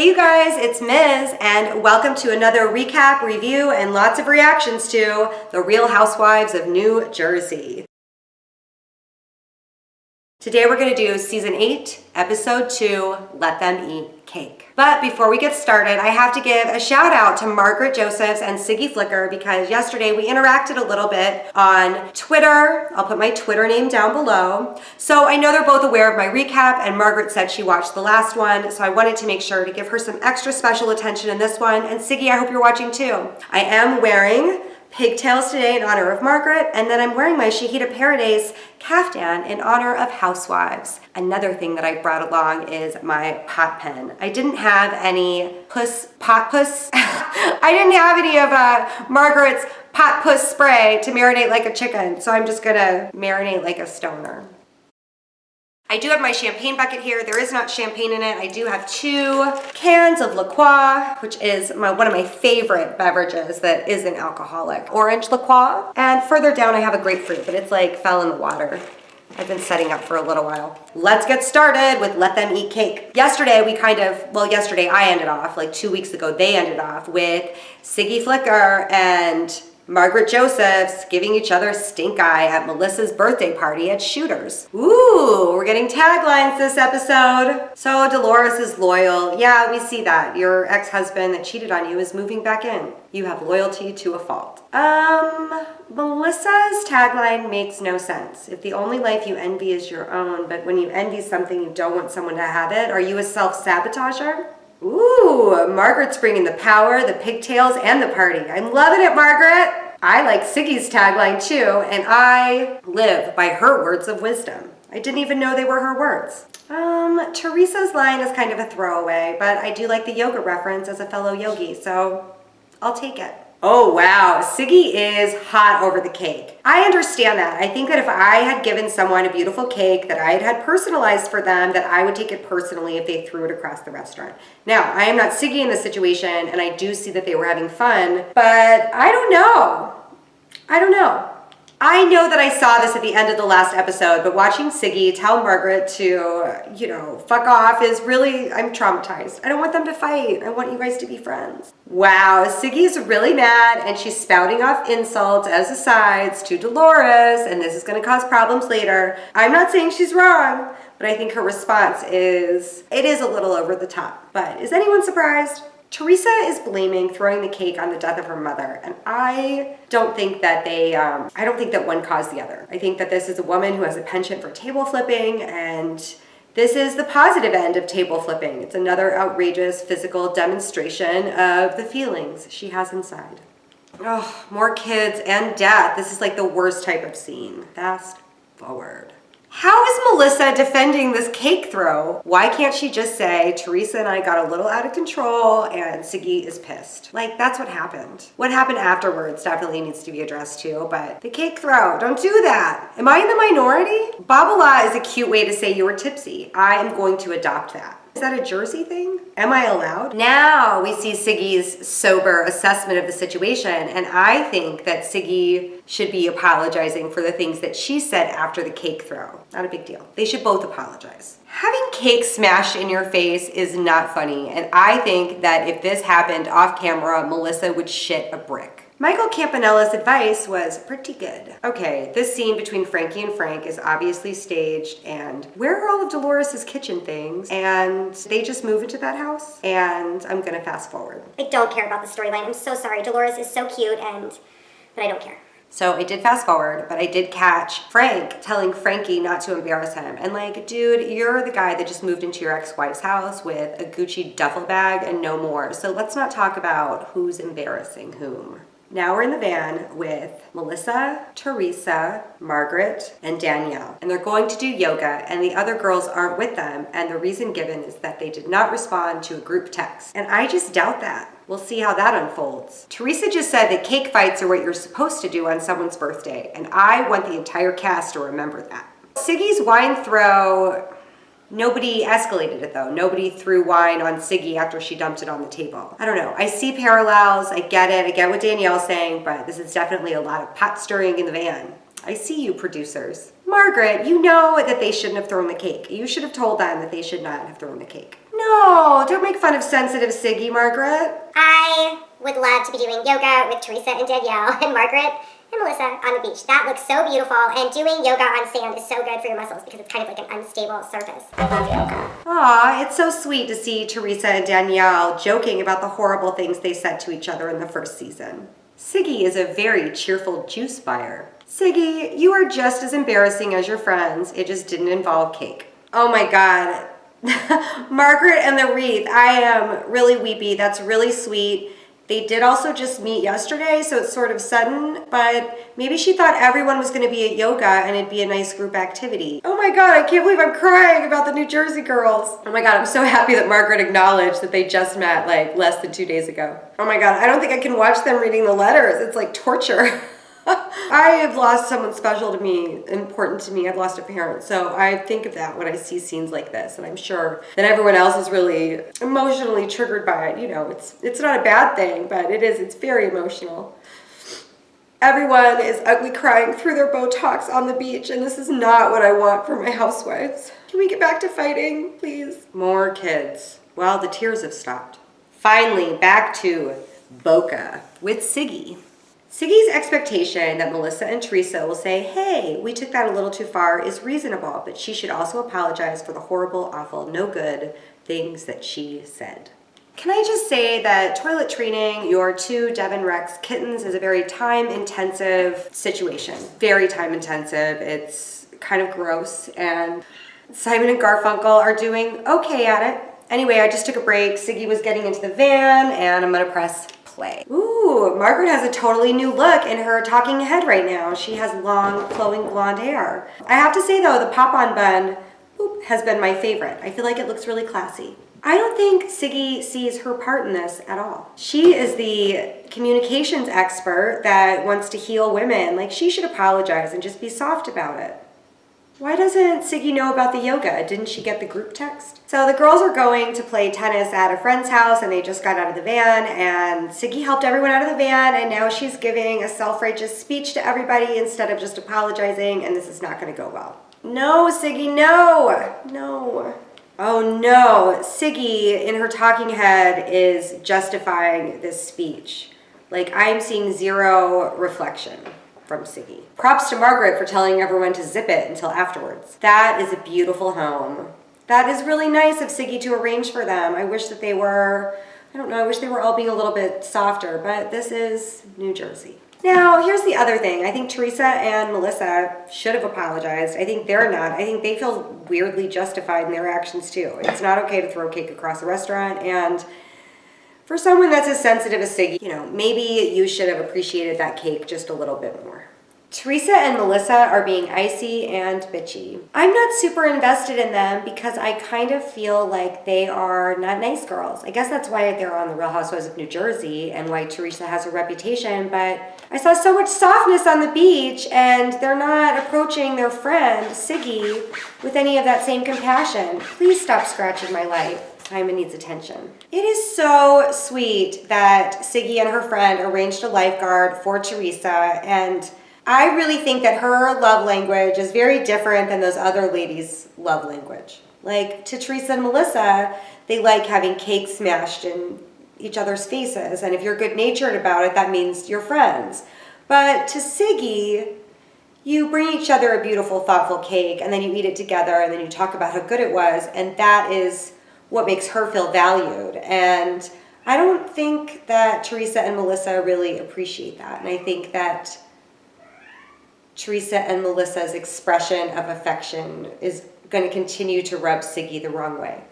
Hey you guys, it's Miz, and welcome to another recap, review, and lots of reactions to The Real Housewives of New Jersey. Today we're going to do Season 8, Episode 2, Let Them Eat Cake. But before we get started, I have to give a shout out to Margaret Josephs and Siggy Flicker because yesterday we interacted a little bit on Twitter. I'll put my Twitter name down below. So I know they're both aware of my recap, and Margaret said she watched the last one, so I wanted to make sure to give her some extra special attention in this one. And Siggy, I hope you're watching too. I am wearing pigtails today in honor of Margaret, and then I'm wearing my Shahida Paradise caftan in honor of Housewives. Another thing that I brought along is my pot pen. I didn't have any pot puss. I didn't have any of Margaret's pot puss spray to marinate like a chicken, so I'm just gonna marinate like a stoner. I do have my champagne bucket here. There is not champagne in it. I do have 2 cans of La Croix, which is one of my favorite beverages that isn't alcoholic. Orange La Croix. And further down I have a grapefruit, but it's like fell in the water. I've been setting up for a little while. Let's get started with Let Them Eat Cake. Yesterday yesterday I ended off, like 2 weeks ago, they ended off with Siggy Flicker and Margaret Josephs giving each other stink eye at Melissa's birthday party at Shooters. Ooh, we're getting taglines this episode. So Dolores is loyal. Yeah, we see that. Your ex-husband that cheated on you is moving back in. You have loyalty to a fault. Melissa's tagline makes no sense. If the only life you envy is your own, but when you envy something, you don't want someone to have it, are you a self-sabotager? Ooh, Margaret's bringing the power, the pigtails, and the party. I'm loving it, Margaret. I like Siggy's tagline too, and I live by her words of wisdom. I didn't even know they were her words. Teresa's line is kind of a throwaway, but I do like the yoga reference as a fellow yogi, so I'll take it. Oh wow, Siggy is hot over the cake. I understand that. I think that if I had given someone a beautiful cake that I had personalized for them, that I would take it personally if they threw it across the restaurant. Now, I am not Siggy in this situation, and I do see that they were having fun, but I don't know. I know that I saw this at the end of the last episode, but watching Siggy tell Margaret to, fuck off is really, I'm traumatized. I don't want them to fight. I want you guys to be friends. Wow, Siggy's really mad, and she's spouting off insults as asides to Dolores, and this is going to cause problems later. I'm not saying she's wrong, but I think her response is a little over the top. But is anyone surprised? Teresa is blaming throwing the cake on the death of her mother, and I don't think that I don't think that one caused the other. I think that this is a woman who has a penchant for table flipping, and this is the positive end of table flipping. It's another outrageous physical demonstration of the feelings she has inside. Oh, more kids and death. This is like the worst type of scene. Fast forward. How is Melissa defending this cake throw? Why can't she just say, Teresa and I got a little out of control and Siggy is pissed? Like, that's what happened. What happened afterwards definitely needs to be addressed too, but the cake throw, don't do that. Am I in the minority? Babala is a cute way to say you were tipsy. I am going to adopt that. Is that a Jersey thing? Am I allowed? Now we see Siggy's sober assessment of the situation, and I think that Siggy should be apologizing for the things that she said after the cake throw. Not a big deal. They should both apologize. Having cake smashed in your face is not funny, and I think that if this happened off camera, Melissa would shit a brick. Michael Campanella's advice was pretty good. Okay, this scene between Frankie and Frank is obviously staged, and where are all of Dolores' kitchen things? And they just move into that house, and I'm gonna fast forward. I don't care about the storyline. I'm so sorry. Dolores is so cute, but I don't care. So I did fast forward, but I did catch Frank telling Frankie not to embarrass him. And like, dude, you're the guy that just moved into your ex-wife's house with a Gucci duffel bag and no more. So let's not talk about who's embarrassing whom. Now we're in the van with Melissa, Teresa, Margaret, and Danielle. And they're going to do yoga, and the other girls aren't with them. And the reason given is that they did not respond to a group text. And I just doubt that. We'll see how that unfolds. Teresa just said that cake fights are what you're supposed to do on someone's birthday. And I want the entire cast to remember that. Siggy's wine throw, nobody escalated it though. Nobody threw wine on Siggy after she dumped it on the table. I don't know. I see parallels. I get it. I get what Danielle's saying, but this is definitely a lot of pot stirring in the van. I see you, producers. Margaret, you know that they shouldn't have thrown the cake. You should have told them that they should not have thrown the cake. No, No, don't make fun of sensitive Siggy, Margaret. I would love to be doing yoga with Teresa and Danielle and Margaret and Melissa on the beach. That looks so beautiful, and doing yoga on sand is so good for your muscles because it's kind of like an unstable surface. I love yoga. Aw, it's so sweet to see Teresa and Danielle joking about the horrible things they said to each other in the first season. Siggy is a very cheerful juice buyer. Siggy, you are just as embarrassing as your friends. It just didn't involve cake. Oh my God. Margaret and the wreath. I am really weepy. That's really sweet. They did also just meet yesterday, so it's sort of sudden, but maybe she thought everyone was going to be at yoga and it'd be a nice group activity. Oh my God, I can't believe I'm crying about the New Jersey girls. Oh my God, I'm so happy that Margaret acknowledged that they just met like less than 2 days ago. Oh my God, I don't think I can watch them reading the letters. It's like torture. I have lost someone special to me, important to me. I've lost a parent. So I think of that when I see scenes like this. And I'm sure that everyone else is really emotionally triggered by it. You know, it's not a bad thing, but it's very emotional. Everyone is ugly crying through their Botox on the beach, and this is not what I want for my housewives. Can we get back to fighting, please? More kids. Well, the tears have stopped. Finally, back to BOCA with Siggy. Siggy's expectation that Melissa and Teresa will say, hey, we took that a little too far is reasonable, but she should also apologize for the horrible, awful, no good things that she said. Can I just say that toilet training your 2 Devon Rex kittens is a very time-intensive situation. Very time-intensive. It's kind of gross, and Simon and Garfunkel are doing okay at it. Anyway, I just took a break. Siggy was getting into the van, and I'm gonna press play. Ooh, Margaret has a totally new look in her talking head right now. She has long, flowing blonde hair. I have to say though, the pop-on bun has been my favorite. I feel like it looks really classy. I don't think Siggy sees her part in this at all. She is the communications expert that wants to heal women. Like, she should apologize and just be soft about it. Why doesn't Siggy know about the yoga? Didn't she get the group text? So the girls are going to play tennis at a friend's house, and they just got out of the van, and Siggy helped everyone out of the van, and now she's giving a self-righteous speech to everybody instead of just apologizing, and this is not going to go well. No, Siggy, no! No. Oh no, Siggy in her talking head is justifying this speech. Like, I'm seeing zero reflection from Siggy. Props to Margaret for telling everyone to zip it until afterwards. That is a beautiful home. That is really nice of Siggy to arrange for them. I wish that they were, I don't know, I wish they were all being a little bit softer, but this is New Jersey. Now, here's the other thing. I think Teresa and Melissa should have apologized. I think they're not. I think they feel weirdly justified in their actions too. It's not okay to throw cake across a restaurant, and for someone that's as sensitive as Siggy, you know, maybe you should have appreciated that cake just a little bit more. Teresa and Melissa are being icy and bitchy. I'm not super invested in them because I kind of feel like they are not nice girls. I guess that's why they're on the Real Housewives of New Jersey and why Teresa has a reputation, but I saw so much softness on the beach, and they're not approaching their friend, Siggy, with any of that same compassion. Please stop scratching my life. Simon needs attention. It is so sweet that Siggy and her friend arranged a lifeguard for Teresa, and I really think that her love language is very different than those other ladies' love language. Like, to Teresa and Melissa, they like having cake smashed in each other's faces, and if you're good-natured about it, that means you're friends. But to Siggy, you bring each other a beautiful, thoughtful cake, and then you eat it together, and then you talk about how good it was, and that is what makes her feel valued. And I don't think that Teresa and Melissa really appreciate that. And I think that Teresa and Melissa's expression of affection is going to continue to rub Siggy the wrong way.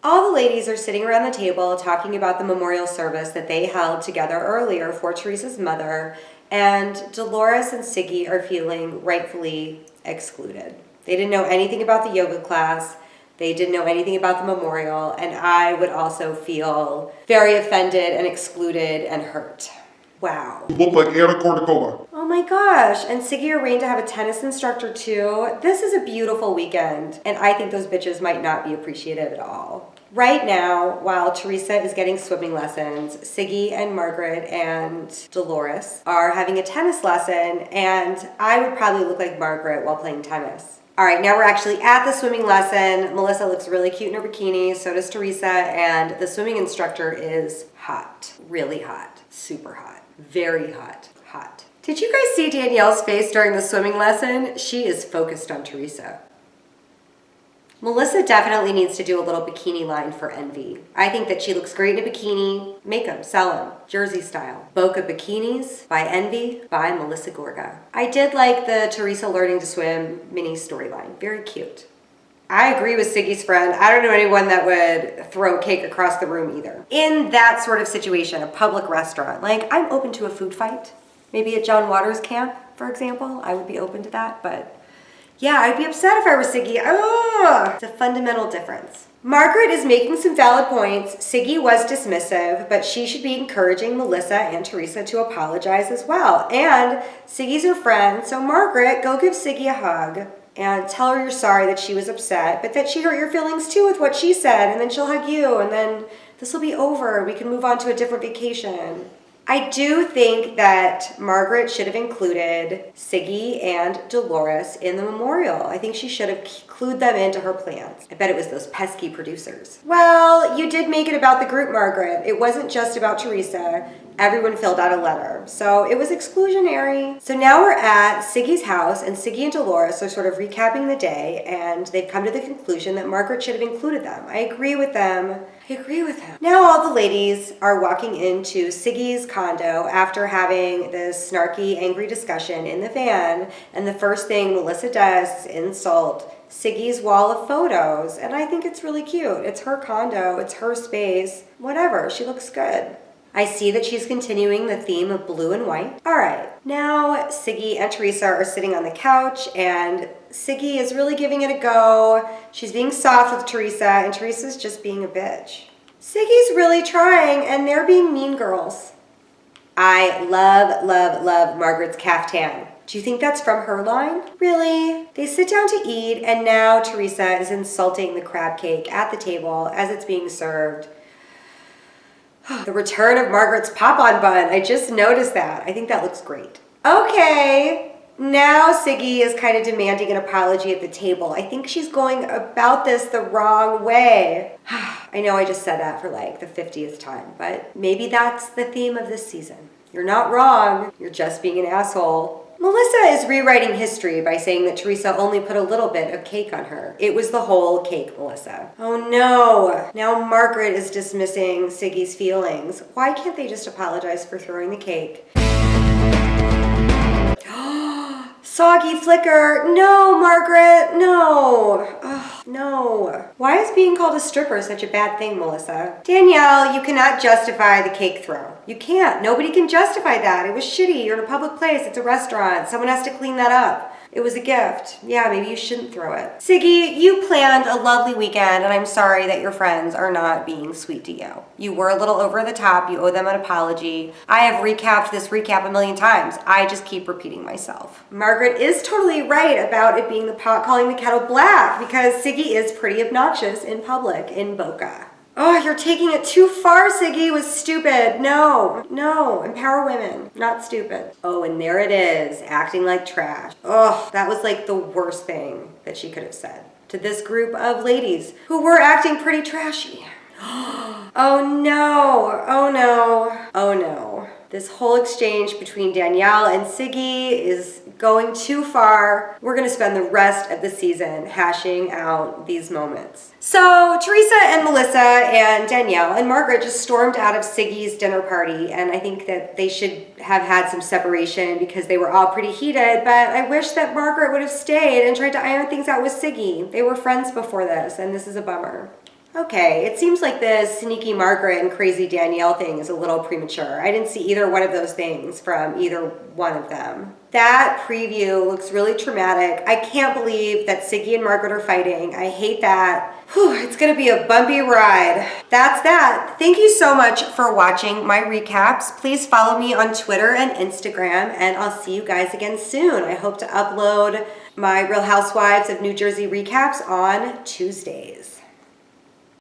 All the ladies are sitting around the table talking about the memorial service that they held together earlier for Teresa's mother, and Dolores and Siggy are feeling rightfully excluded. They didn't know anything about the yoga class. They didn't know anything about the memorial, and I would also feel very offended and excluded and hurt. Wow. You look like Anna Kournikova. Oh my gosh, and Siggy arranged to have a tennis instructor too. This is a beautiful weekend, and I think those bitches might not be appreciative at all. Right now, while Teresa is getting swimming lessons, Siggy and Margaret and Dolores are having a tennis lesson, and I would probably look like Margaret while playing tennis. All right, now we're actually at the swimming lesson. Melissa looks really cute in her bikini, so does Teresa, and the swimming instructor is hot. Really hot. Super hot. Very hot. Hot. Did you guys see Danielle's face during the swimming lesson? She is focused on Teresa. Melissa definitely needs to do a little bikini line for Envy. I think that she looks great in a bikini. Make them, sell them, Jersey style. BOCA bikinis by Envy by Melissa Gorga. I did like the Teresa learning to swim mini storyline. Very cute. I agree with Siggy's friend. I don't know anyone that would throw cake across the room either. In that sort of situation, a public restaurant, like I'm open to a food fight. Maybe at John Waters' camp, for example, I would be open to that, but yeah, I'd be upset if I were Siggy. Oh, it's a fundamental difference. Margaret is making some valid points. Siggy was dismissive, but she should be encouraging Melissa and Teresa to apologize as well. And Siggy's her friend, so Margaret, go give Siggy a hug and tell her you're sorry that she was upset, but that she hurt your feelings too with what she said, and then she'll hug you, and then this will be over. We can move on to a different vacation. I do think that Margaret should have included Siggy and Dolores in the memorial. I think she should have clued them into her plans. I bet it was those pesky producers. Well, you did make it about the group, Margaret. It wasn't just about Teresa. Everyone filled out a letter. So it was exclusionary. So now we're at Siggy's house, and Siggy and Dolores are sort of recapping the day, and they've come to the conclusion that Margaret should have included them. I agree with them. Now all the ladies are walking into Siggy's condo after having this snarky, angry discussion in the van, and the first thing Melissa does is insult Siggy's wall of photos, and I think it's really cute. It's her condo, it's her space, whatever, she looks good. I see that she's continuing the theme of blue and white. All right, now Siggy and Teresa are sitting on the couch, and Siggy is really giving it a go. She's being soft with Teresa, and Teresa's just being a bitch. Siggy's really trying, and they're being mean girls. I love, love, love Margaret's caftan. Do you think that's from her line? Really? They sit down to eat, and now Teresa is insulting the crab cake at the table as it's being served. The return of Margaret's pop-on bun. I just noticed that. I think that looks great. Okay, now Siggy is kind of demanding an apology at the table. I think she's going about this the wrong way. I know I just said that for like the 50th time, but maybe that's the theme of this season. You're not wrong. You're just being an asshole. Melissa is rewriting history by saying that Teresa only put a little bit of cake on her. It was the whole cake, Melissa. Oh no! Now Margaret is dismissing Siggy's feelings. Why can't they just apologize for throwing the cake? Soggy flicker. No, Margaret, no. Ugh, no. Why is being called a stripper such a bad thing, Melissa? Danielle, you cannot justify the cake throw. You can't. Nobody can justify that. It was shitty. You're in a public place. It's a restaurant. Someone has to clean that up. It was a gift. Yeah, maybe you shouldn't throw it. Siggy, you planned a lovely weekend, and I'm sorry that your friends are not being sweet to you. You were a little over the top. You owe them an apology. I have recapped this recap a million times. I just keep repeating myself. Margaret is totally right about it being the pot calling the kettle black, because Siggy is pretty obnoxious in public in BOCA. Oh, you're taking it too far, Siggy. It was stupid. No, empower women, not stupid. Oh, and there it is, acting like trash. Oh, that was like the worst thing that she could have said to this group of ladies who were acting pretty trashy. Oh no, oh no, oh no. This whole exchange between Danielle and Siggy is going too far. We're gonna spend the rest of the season hashing out these moments. So Teresa and Melissa and Danielle and Margaret just stormed out of Siggy's dinner party, and I think that they should have had some separation because they were all pretty heated, but I wish that Margaret would have stayed and tried to iron things out with Siggy. They were friends before this, and this is a bummer. Okay, it seems like this sneaky Margaret and crazy Danielle thing is a little premature. I didn't see either one of those things from either one of them. That preview looks really traumatic. I can't believe that Siggy and Margaret are fighting. I hate that. Whew, it's gonna be a bumpy ride. That's that. Thank you so much for watching my recaps. Please follow me on Twitter and Instagram, and I'll see you guys again soon. I hope to upload my Real Housewives of New Jersey recaps on Tuesdays.